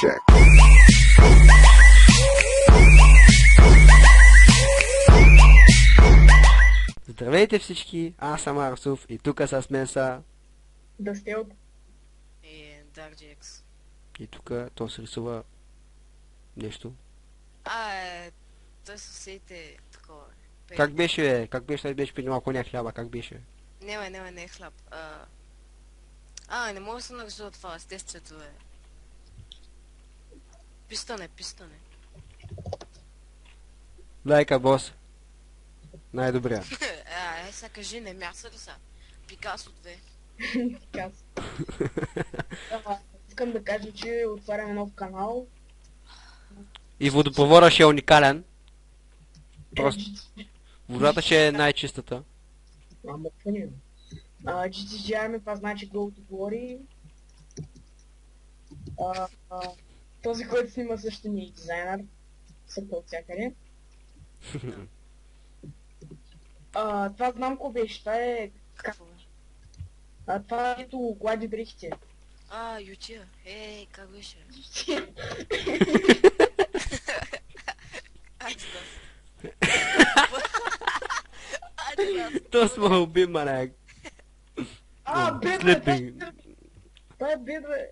Check. Здравейте всички, аз съм Арсов и тук с мен са... Дастелт. И DarkGX. И тук то се рисува нещо. Той съседите такова. Как беше, бе? Как беше, беше преди малко не хляба, как беше? Не е хляб. Не мога да се нарисува това, с тези цветове. Пистане. Лайка, бос. Най-добрия. Сега кажи, не мяса ли са? Пикасо 2. Аз. Искам да кажа, че отваряме нов канал. И водопровода ще е уникален. Просто водата ще е най-чистата. Ама какво не? GTGR, това значи Go to Glory. Този, който снима също ни е дизайнер. Съпа от всякъде. Това знам какво беше. Това е... Какво? Това е ето глади дрехите. Ютия. Как беше? То сме убим, маняк. Бедве! Това е бедве!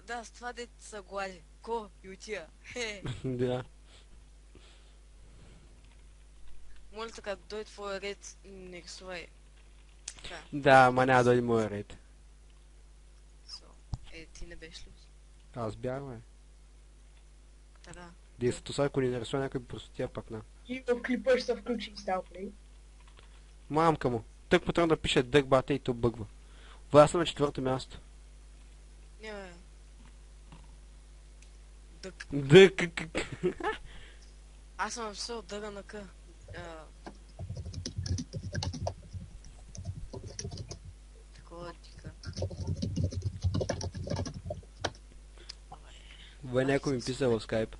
Да, с това дете са глади. Ютия. Да. Моля така, дойде твоя ред, не рисувай. Така. Да, ма няма да дойде моя ред. Ти не беше ли? Аз бях, бе. Така. Действото са, ако ни нарисува някой простотия, пак на. И в клипа ще се включи сталплей. Мамка му. Тък му трябва да пише дък бата и то бъгва. Аз съм на 4-то място. Не, бе. Дък. Дък. Аз съм написал дъга на К. Такова тика. Вай някой ми писа в скайп.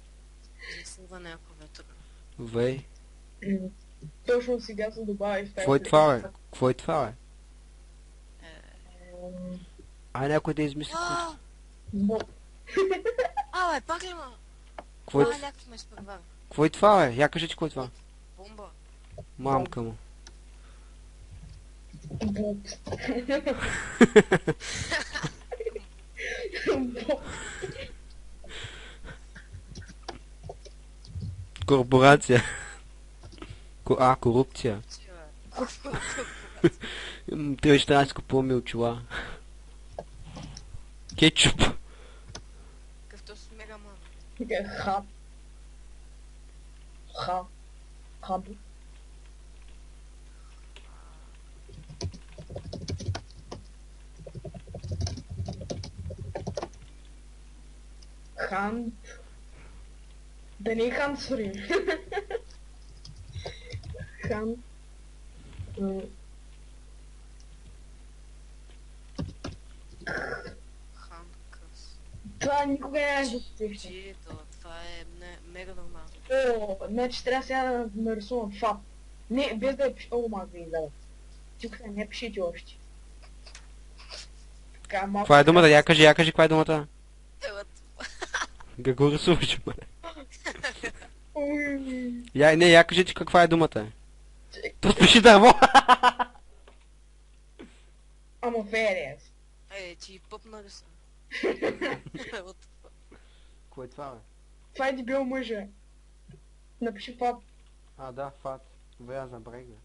Засилва някой тук. Вай. Точно сега се добави в тази... Какво е това, бе? Какво е това, бе? Ам, Ай някой да измисли. Боб. Бе, пак ли ма? Какво е, Някакъв ме изпревар. какво е това, бе? Я кажи, че какво е това? Бомба. Мамка му. Боб. Боб. Корпорация. Корупция. Трябваше трябва да си купуваме очила. Кетчуп. Какъвто с Мегаман. Хаб. Хаб. Хан. Да не е Хан Сори. Хан. Хан Къс. Това никога не го сетих. Това е мега нормално. Значи трябва сега да нарисувам фаб. Не, без да е пише... Мага да издава. Тук не пишете още. Така, малко... Каква е думата? Я кажи каква е думата. Ева, Как го рисуваш, бе? Уй. Я кажи, че каква е думата. То пиши дърво. Ама ферес. ти пъпна ли са? Какво е това, бе? Това е дебил мъжа. Напиши фаб. Да, фат. Вай, аз забравих, бе.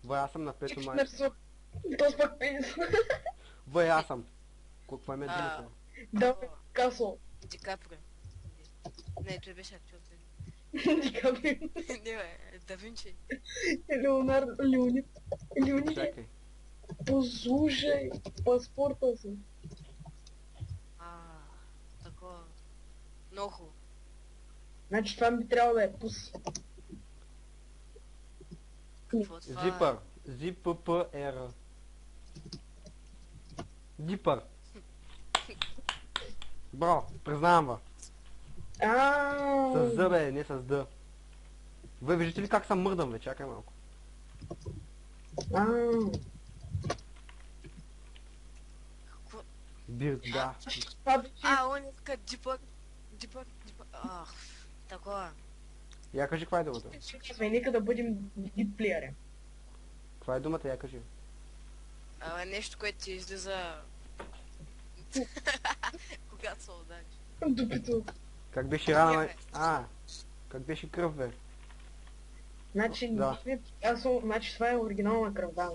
Вай, аз съм на пето май. Нарисувах. Този пък пенис. Вай, аз съм. Какво е думата? Да, Касо. Ди Каприо. Не, той беше актьор. Дикаприо. Не, бе, Да Винчи. Леонардо. Леонид. Чакай. Послушай паспорта си. Такова. Много хубаво. Значи това би трябвало да е пус. Какво това? Зипър. Зиппр. Дипър. Бро, признавам, бе. С З, бе, не с Д. Вие виждате ли как съм мърдам, бе? Чакай малко. Бир, да. Това беше... А, он е така дипър. Ах, такова. Я кажи каква е думата. Казвай, нека да бъдем гидплеери. Каква е думата, я кажи. Нещо, което ти излиза... Когато се удариш. Дупито. Как беше рана? Как беше кръв, бе? Значи, Да. значи това е оригинална кръв, да.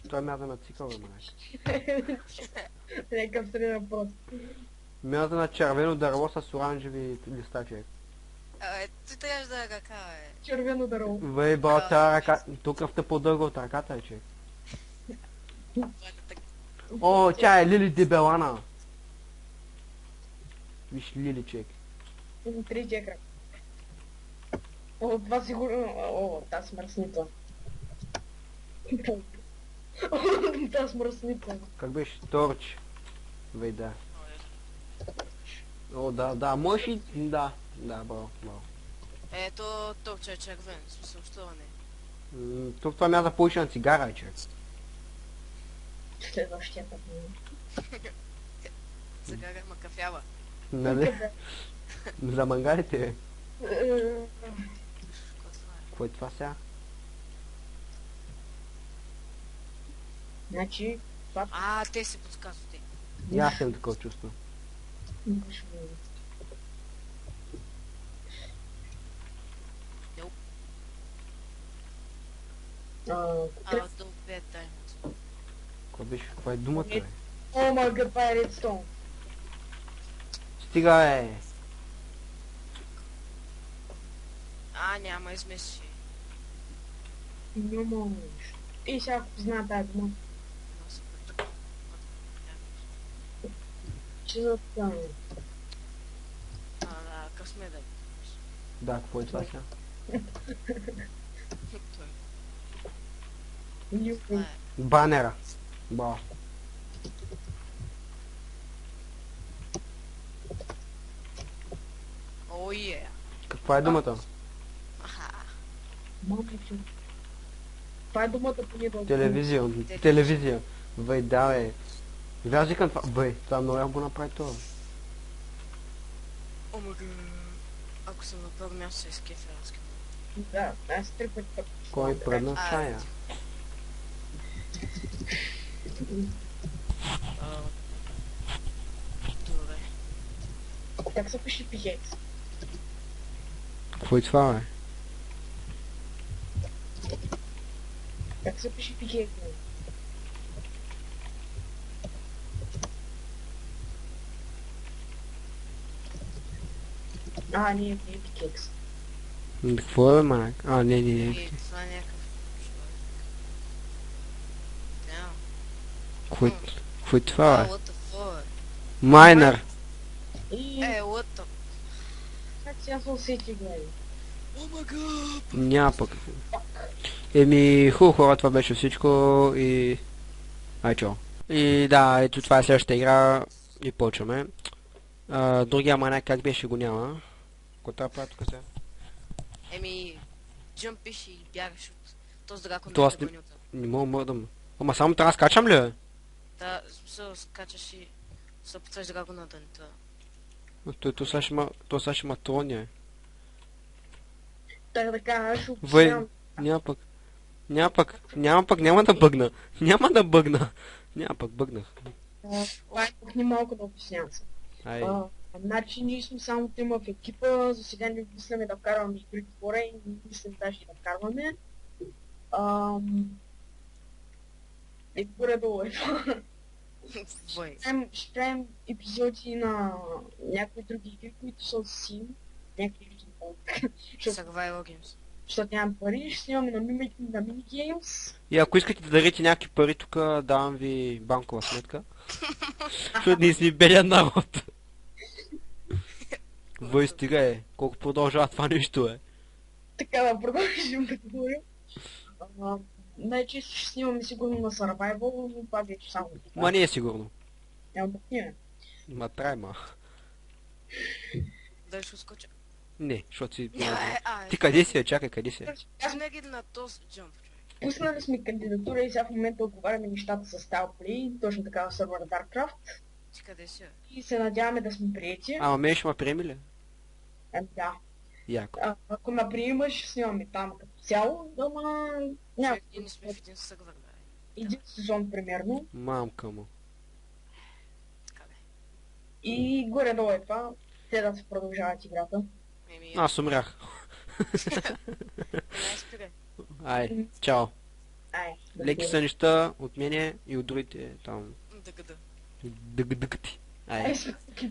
Той мяза на цикъл, бе, майка. Някакъв среден въпрос. Мяза на червено дърво с оранжеви листа, човек. Ти трябваш да е ръка, бе. Червено дърво. Бе, брат, тази ръка... Тук кръвта по-дълга от ръката, човек. О, тя е Лили Дебелана. Виж Лили, човек. Третия кръг. О, това сигурно... О, тази смръсница. Тази смръсница. Как беше? Торч. Бе, да. О, да, можеш и... Да, браво. Ето, топче е червен, в смисъл, що не? Тук това мяза повече на цигара, човек. Следващия път. Сега ма кафява. Нали? За мангалите, бе. Какво Какво е това? е това сега? Значи, това... Те се подсказвате. И аз имам такова чувство. До 5 таймс. Какво беше? Каква е думата, бе? О, май гад, това е редстоун. Стига, бе! Няма измислиш. Не можеш. И сега позна тази дума. Че за това. Да, късме да. Да, какво е това сега? Това е. Банера. Ба. О, е. Каква е думата? Мамичо. Това е думата по ние Телевизия. Бе, да, бе. Вязи към това. Бе, това много я го направи това. Омага. Ако съм на първо място се изкефя разки. Да, аз три пъти пък. Кой предна чая? Добре. Как се пише пихекс? Какво е това, бе? Как се пише пихекс? Не е пикекс. Какво е, манак? Не. Това е някакъв човек. Какво е това, бе? What the fuck? Майнер. И... What the... Как сега се усети, гледай? Омага! Няма пък. Хубаво хора, това беше всичко и... чао. И да, ето това е следващата игра и почваме. Другия манак как беше го няма. Какво трябва да правя тук сега? Джъмпиш и бягаш от този дракон То да аз те гони от... Не мога мърдам. Ама само трябва да скачам ли, бе? Да, в смисъл скачаш и се опитваш дракона да не те... То сега ще ма троня. Така, аз ще Вей, опитам. няма да бъгна. Няма пък бъгнах. Ни малко да обяснявам се. Значи ние сме само трима в екипа, за сега не мисляме да вкарваме игри горе и не мислим даже и да вкарваме. И горе-долу е това. Ще правим епизоди на някои други игри, които са сим. Някакви игри Survival Games. Защото нямам пари, ще снимаме на минигеймс. И ако искате да дарите някакви пари, тук давам ви банкова сметка. Защото ние сме белия народ. Въй стига колко продължава това нещо Така да продължим да говорим. Най-често ще снимаме сигурно на Survival, но това вече само. Ма не е сигурно. Няма да снимаме. Ма трайма. Дали ще скоча? Не, защото си... Ти къде си, чакай, къде си? Аз не ги на този джъмп, човек. Пуснали сме кандидатура и сега в момента отговаряме нещата с Style Play, точно така в сервера Darkcraft. Ти къде си? и се надяваме да сме приети. Ама мен ще ме приеми ли? Да. Яко. Ако ме приемаш, снимаме там като цяло, ама няма. Човек, ние не сме в един сървър, бе. Един сезон примерно. Мамка му. Така бе. И горе-долу е това. Те да се продължават играта. Еми, Аз умрях. не спирай. Ай, чао. Ай, Леки са неща от мене и от другите там. Дъгъда. Дъгъдъгъти. Ай. Ай,